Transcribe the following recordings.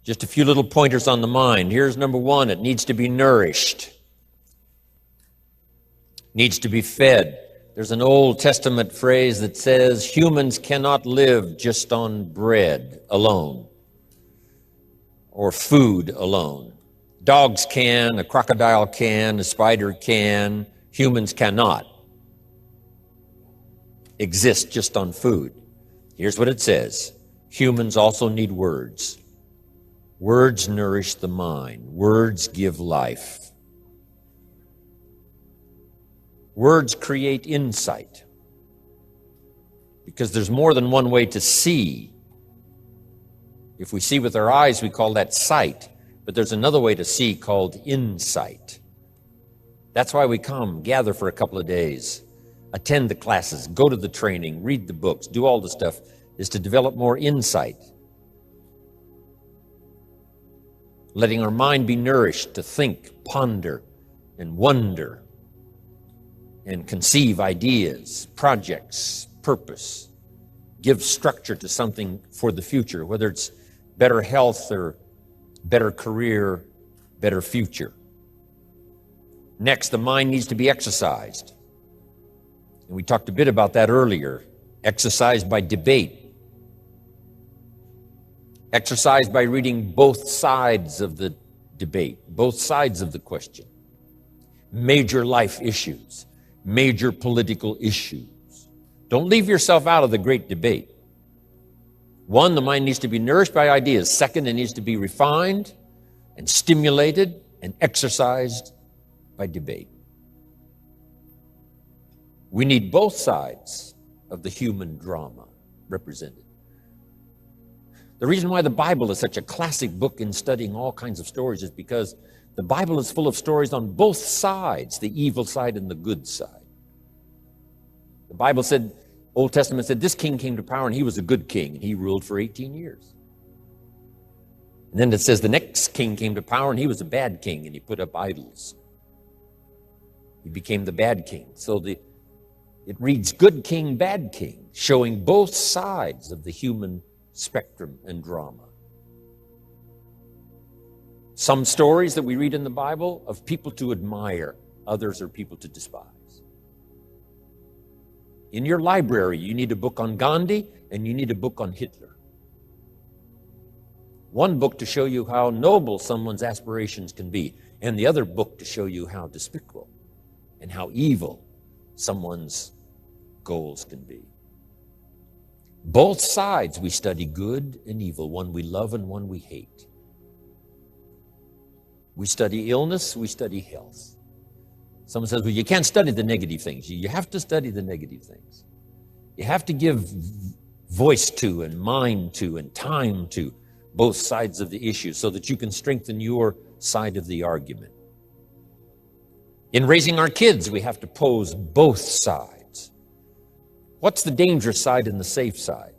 Just a few little pointers on the mind. Here's number one. It needs to be nourished. Needs to be fed. There's an Old Testament phrase that says humans cannot live just on bread alone or food alone. Dogs can, a crocodile can, a spider can. Humans cannot exist just on food. Here's what it says. Humans also need words. Words nourish the mind. Words give life. Words create insight. Because there's more than one way to see. If we see with our eyes, we call that sight. But there's another way to see called insight. That's why we come, gather for a couple of days, attend the classes, go to the training, read the books, do all the stuff, is to develop more insight. Letting our mind be nourished to think, ponder, and wonder, and conceive ideas, projects, purpose, give structure to something for the future, whether it's better health or better career, better future. Next, the mind needs to be exercised. And we talked a bit about that earlier. Exercised by debate. Exercised by reading both sides of the debate, both sides of the question. Major life issues, major political issues. Don't leave yourself out of the great debate. One, the mind needs to be nourished by ideas. Second, it needs to be refined and stimulated and exercised by debate. We need both sides of the human drama represented. The reason why the Bible is such a classic book in studying all kinds of stories is because the Bible is full of stories on both sides, the evil side and the good side. The Bible said, Old Testament said, this king came to power and he was a good king and he ruled for 18 years. And then it says the next king came to power and he was a bad king and he put up idols. He became the bad king. So it reads good king, bad king, showing both sides of the human spectrum and drama. Some stories that we read in the Bible of people to admire, others are people to despise. In your library, you need a book on Gandhi and you need a book on Hitler. One book to show you how noble someone's aspirations can be, and the other book to show you how despicable and how evil someone's goals can be. Both sides we study good and evil, one we love and one we hate. We study illness, we study health. Someone says, well, you can't study the negative things. You have to study the negative things. You have to give voice to and mind to and time to both sides of the issue so that you can strengthen your side of the argument. In raising our kids, we have to pose both sides. What's the dangerous side and the safe side?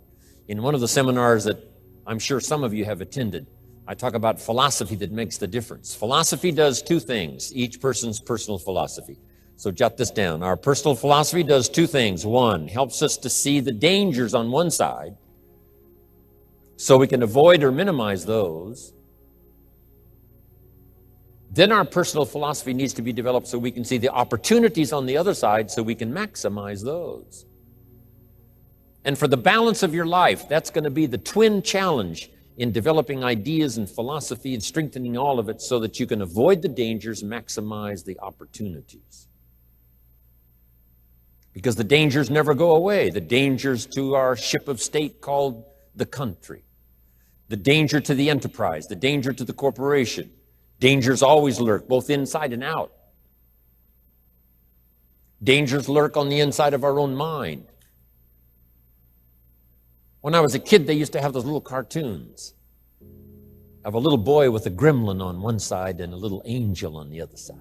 In one of the seminars that I'm sure some of you have attended, I talk about philosophy that makes the difference. Philosophy does two things, each person's personal philosophy. So jot this down. Our personal philosophy does two things. One, helps us to see the dangers on one side so we can avoid or minimize those. Then our personal philosophy needs to be developed so we can see the opportunities on the other side so we can maximize those. And for the balance of your life, that's going to be the twin challenge in developing ideas and philosophy and strengthening all of it so that you can avoid the dangers, maximize the opportunities. Because the dangers never go away. The dangers to our ship of state called the country. The danger to the enterprise, the danger to the corporation. Dangers always lurk, both inside and out. Dangers lurk on the inside of our own mind. When I was a kid, they used to have those little cartoons of a little boy with a gremlin on one side and a little angel on the other side.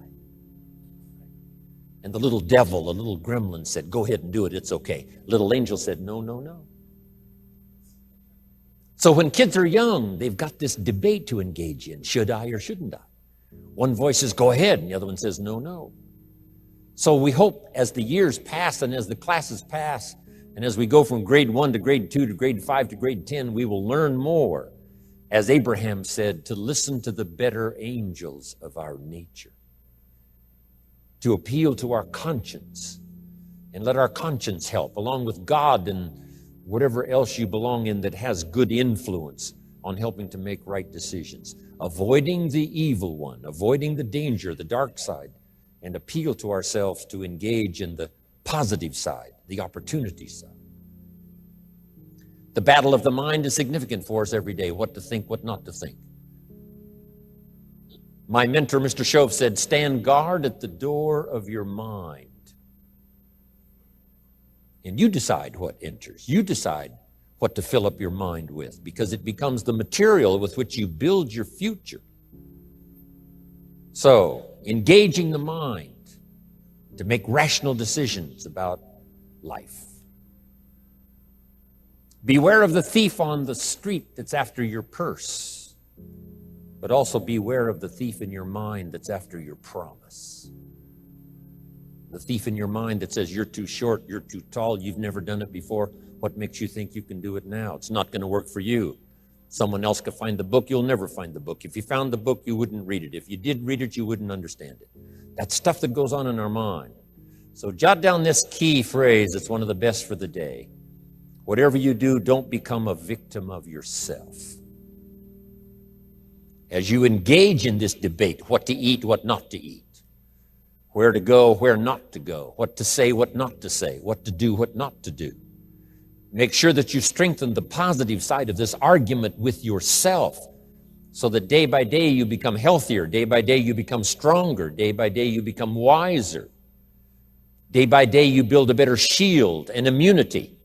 And the little devil, the little gremlin said, go ahead and do it, it's okay. Little angel said, no, no, no. So when kids are young, they've got this debate to engage in. Should I or shouldn't I? One voice says, go ahead, and the other one says, no, no. So we hope as the years pass and as the classes pass, and as we go from grade 1 to grade 2 to grade 5 to grade 10, we will learn more as Abraham said, to listen to the better angels of our nature, to appeal to our conscience, and let our conscience help, along with God and whatever else you belong in that has good influence on helping to make right decisions, avoiding the evil one, avoiding the danger, the dark side, and appeal to ourselves to engage in the positive side, the opportunity side. The battle of the mind is significant for us every day, what to think, what not to think. My mentor, Mr. Shove, said, stand guard at the door of your mind. And you decide what enters. You decide what to fill up your mind with, because it becomes the material with which you build your future. So, engaging the mind to make rational decisions about life. Beware of the thief on the street that's after your purse, but also beware of the thief in your mind that's after your promise. The thief in your mind that says you're too short, you're too tall, you've never done it before. What makes you think you can do it now? It's not going to work for you. Someone else could find the book, you'll never find the book. If you found the book, you wouldn't read it. If you did read it, you wouldn't understand it. That's stuff that goes on in our mind. So jot down this key phrase. It's one of the best for the day. Whatever you do, don't become a victim of yourself. As you engage in this debate, what to eat, what not to eat, where to go, where not to go, what to say, what not to say, what to do, what not to do, make sure that you strengthen the positive side of this argument with yourself so that day by day you become healthier, day by day you become stronger, day by day you become wiser. Day by day you build a better shield and immunity.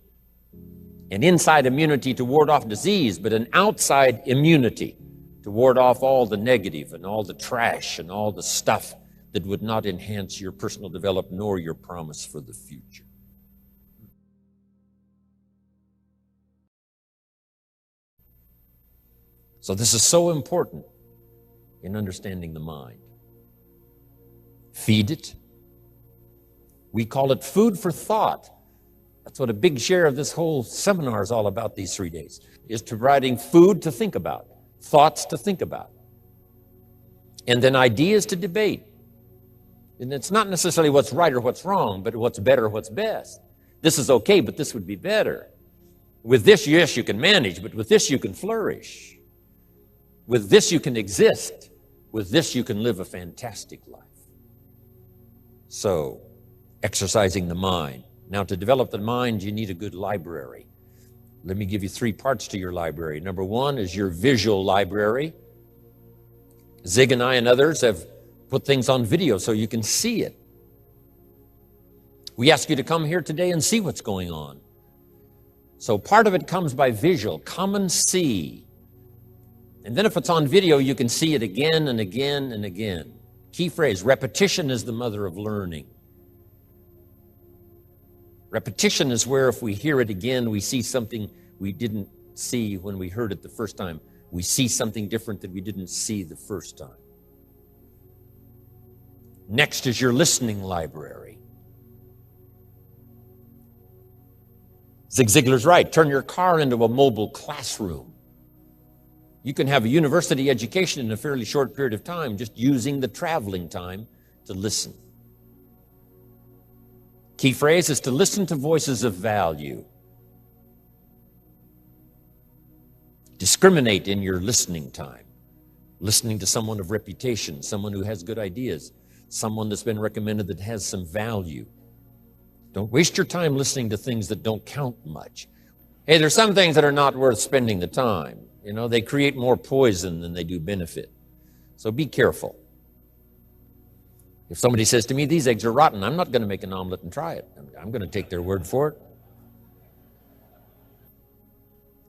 An inside immunity to ward off disease, but an outside immunity to ward off all the negative and all the trash and all the stuff that would not enhance your personal development nor your promise for the future. So this is so important in understanding the mind. Feed it. We call it food for thought. That's what a big share of this whole seminar is all about these 3 days, is providing food to think about, thoughts to think about, and then ideas to debate. And it's not necessarily what's right or what's wrong, but what's better or what's best. This is okay, but this would be better. With this, yes, you can manage, but with this, you can flourish. With this, you can exist. With this, you can live a fantastic life. So, exercising the mind. Now, to develop the mind, you need a good library. Let me give you 3 parts to your library. Number 1 is your visual library. Zig and I and others have put things on video so you can see it. We ask you to come here today and see what's going on. So part of it comes by visual. Come and see. And then if it's on video, you can see it again and again and again. Key phrase, repetition is the mother of learning. Repetition is where if we hear it again, we see something we didn't see when we heard it the first time. We see something different that we didn't see the first time. Next is your listening library. Zig Ziglar's right. Turn your car into a mobile classroom. You can have a university education in a fairly short period of time just using the traveling time to listen. Key phrase is to listen to voices of value. Discriminate in your listening time. Listening to someone of reputation, someone who has good ideas, someone that's been recommended that has some value. Don't waste your time listening to things that don't count much. Hey, there's some things that are not worth spending the time. You know, they create more poison than they do benefit. So be careful. If somebody says to me, these eggs are rotten, I'm not going to make an omelet and try it. I'm going to take their word for it.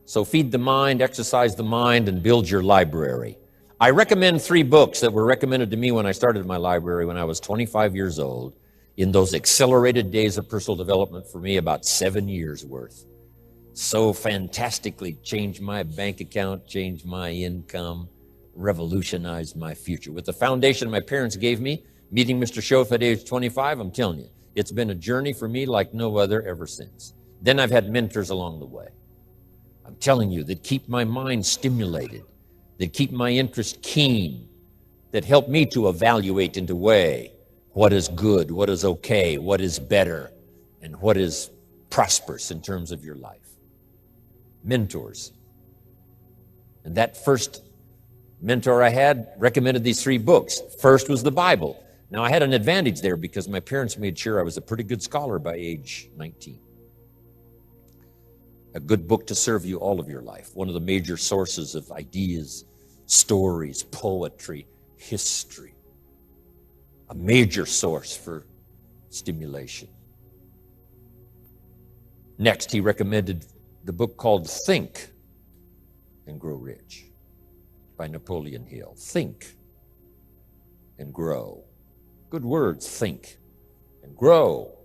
So feed the mind, exercise the mind, and build your library. I recommend 3 books that were recommended to me when I started my library when I was 25 years old, in those accelerated days of personal development for me, about 7 years worth. So fantastically changed my bank account, changed my income, revolutionized my future. With the foundation my parents gave me, meeting Mr. Shove at age 25, I'm telling you, it's been a journey for me like no other ever since. Then I've had mentors along the way. I'm telling you, that keep my mind stimulated, that keep my interest keen, that help me to evaluate and to weigh what is good, what is okay, what is better, and what is prosperous in terms of your life. Mentors. And that first mentor I had recommended these 3 books. First was the Bible. Now, I had an advantage there because my parents made sure I was a pretty good scholar by age 19. A good book to serve you all of your life. One of the major sources of ideas, stories, poetry, history. A major source for stimulation. Next, he recommended the book called Think and Grow Rich by Napoleon Hill. Think and grow. Good words, think and grow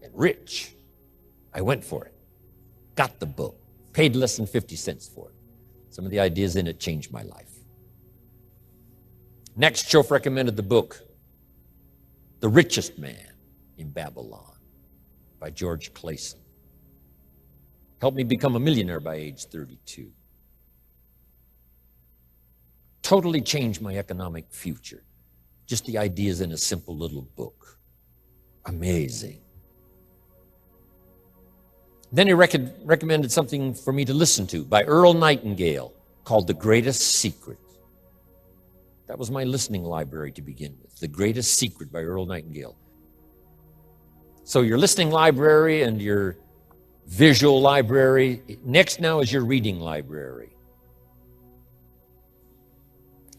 and rich. I went for it. Got the book. Paid less than 50 cents for it. Some of the ideas in it changed my life. Next, Shoaff recommended the book, The Richest Man in Babylon by George Clason. Helped me become a millionaire by age 32. Totally changed my economic future. Just the ideas in a simple little book. Amazing. Then he recommended something for me to listen to by Earl Nightingale called The Greatest Secret. That was my listening library to begin with. The Greatest Secret by Earl Nightingale. So your listening library and your visual library. Next now is your reading library.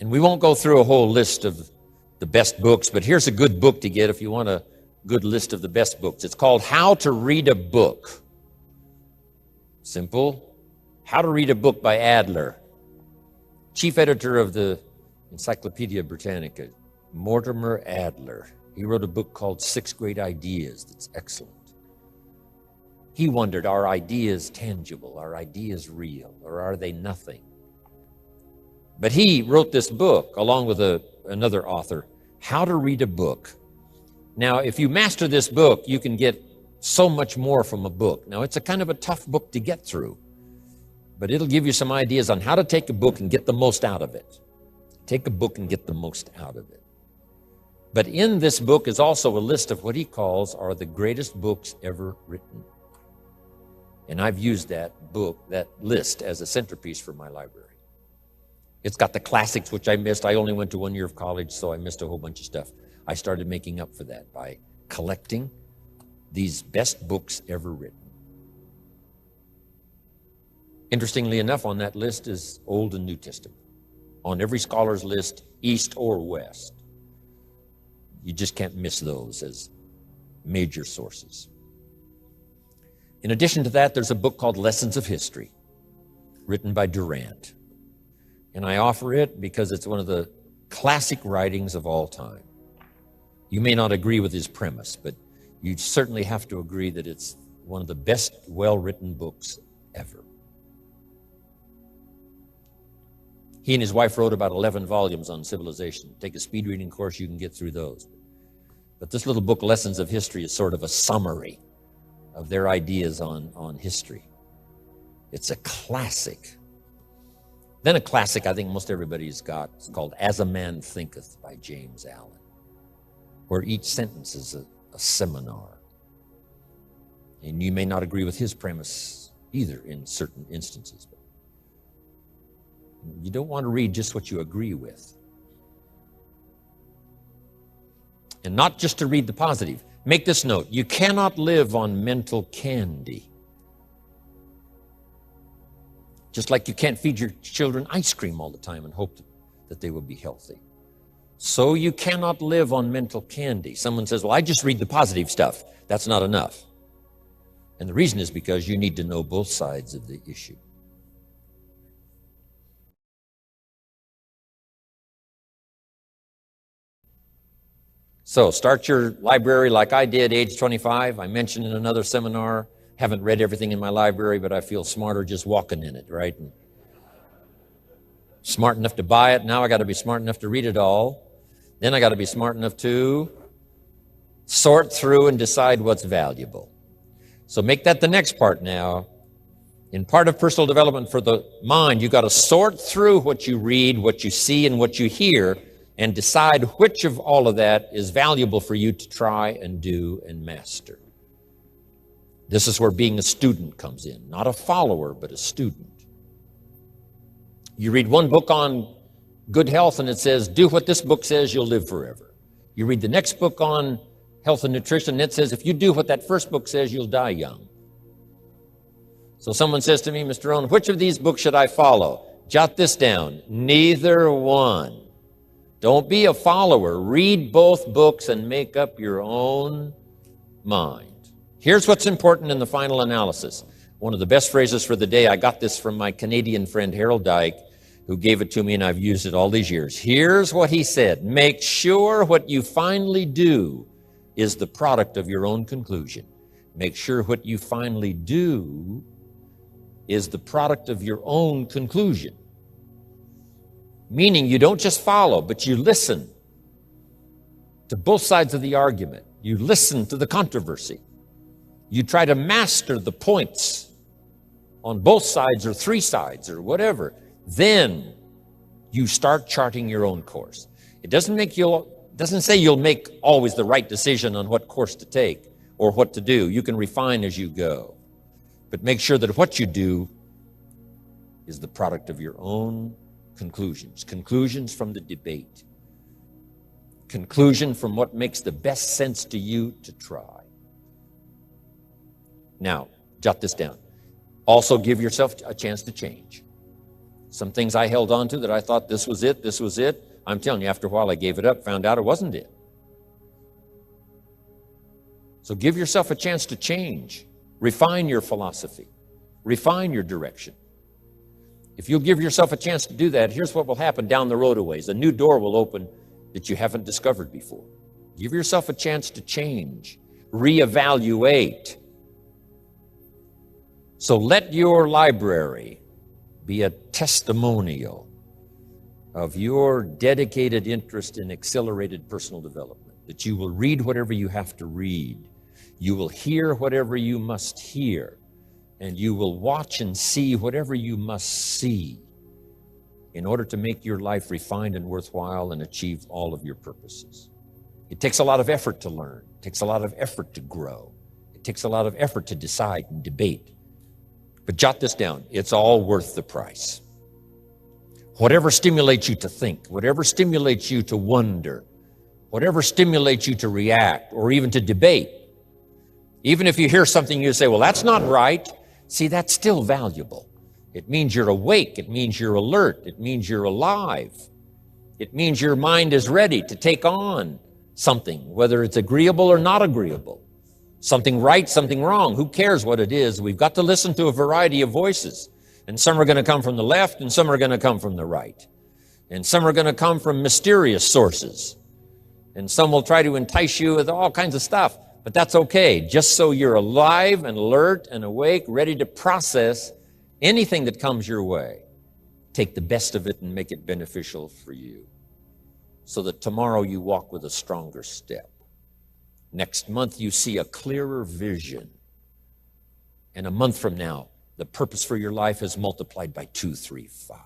And we won't go through a whole list of the best books, but here's a good book to get if you want a good list of the best books. It's called How to Read a Book. Simple. How to Read a Book by Adler. Chief editor of the Encyclopedia Britannica, Mortimer Adler. He wrote a book called 6 Great Ideas that's excellent. He wondered, are ideas tangible? Are ideas real? Or are they nothing? But he wrote this book, along with another author, How to Read a Book. Now, if you master this book, you can get so much more from a book. Now, it's a kind of a tough book to get through, but it'll give you some ideas on how to take a book and get the most out of it. Take a book and get the most out of it. But in this book is also a list of what he calls are the greatest books ever written. And I've used that book, that list, as a centerpiece for my library. It's got the classics, which I missed. I only went to 1 year of college, so I missed a whole bunch of stuff. I started making up for that by collecting these best books ever written. Interestingly enough, on that list is Old and New Testament. On every scholar's list, East or West. You just can't miss those as major sources. In addition to that, there's a book called Lessons of History, written by Durant. And I offer it because it's one of the classic writings of all time. You may not agree with his premise, but you certainly have to agree that it's one of the best well-written books ever. He and his wife wrote about 11 volumes on civilization. Take a speed reading course, you can get through those. But this little book, Lessons of History, is sort of a summary of their ideas on history. It's a classic. Then a classic I think most everybody's got is called As a Man Thinketh by James Allen, where each sentence is a seminar. And you may not agree with his premise either in certain instances. But you don't want to read just what you agree with. And not just to read the positive. Make this note, you cannot live on mental candy. Just like you can't feed your children ice cream all the time and hope that they will be healthy. So you cannot live on mental candy. Someone says, well, I just read the positive stuff. That's not enough. And the reason is because you need to know both sides of the issue. So start your library like I did, age 25. I mentioned in another seminar, haven't read everything in my library, but I feel smarter just walking in it, right? And smart enough to buy it. Now I got to be smart enough to read it all. Then I got to be smart enough to sort through and decide what's valuable. So make that the next part now. In part of personal development for the mind, you've got to sort through what you read, what you see, and what you hear, and decide which of all of that is valuable for you to try and do and master. This is where being a student comes in. Not a follower, but a student. You read one book on good health and it says, do what this book says, you'll live forever. You read the next book on health and nutrition and it says, if you do what that first book says, you'll die young. So someone says to me, Mr. Rohn, which of these books should I follow? Jot this down. Neither one. Don't be a follower. Read both books and make up your own mind. Here's what's important in the final analysis. One of the best phrases for the day, I got this from my Canadian friend Harold Dyke, who gave it to me, and I've used it all these years. Here's what he said. Make sure what you finally do is the product of your own conclusion. Make sure what you finally do is the product of your own conclusion. Meaning you don't just follow, but you listen to both sides of the argument. You listen to the controversy. You try to master the points on both sides or three sides or whatever. Then you start charting your own course. It doesn't say you'll make always the right decision on what course to take or what to do. You can refine as you go. But make sure that what you do is the product of your own conclusions. Conclusions from the debate. Conclusion from what makes the best sense to you to try. Now, jot this down. Also give yourself a chance to change. Some things I held on to that I thought this was it. I'm telling you, after a while I gave it up, found out it wasn't it. So give yourself a chance to change. Refine your philosophy. Refine your direction. If you'll give yourself a chance to do that, here's what will happen down the road a ways. A new door will open that you haven't discovered before. Give yourself a chance to change. Reevaluate. So let your library be a testimonial of your dedicated interest in accelerated personal development, that you will read whatever you have to read. You will hear whatever you must hear, and you will watch and see whatever you must see in order to make your life refined and worthwhile and achieve all of your purposes. It takes a lot of effort to learn. It takes a lot of effort to grow. It takes a lot of effort to decide and debate. But jot this down. It's all worth the price. Whatever stimulates you to think, whatever stimulates you to wonder, whatever stimulates you to react or even to debate, even if you hear something you say, well, that's not right. See, that's still valuable. It means you're awake. It means you're alert. It means you're alive. It means your mind is ready to take on something, whether it's agreeable or not agreeable. Something right, something wrong. Who cares what it is? We've got to listen to a variety of voices. And some are going to come from the left and some are going to come from the right. And some are going to come from mysterious sources. And some will try to entice you with all kinds of stuff. But that's okay, just so you're alive and alert and awake, ready to process anything that comes your way. Take the best of it and make it beneficial for you, so that tomorrow you walk with a stronger step. Next month you see a clearer vision. And a month from now, the purpose for your life is multiplied by 2, 3, 5.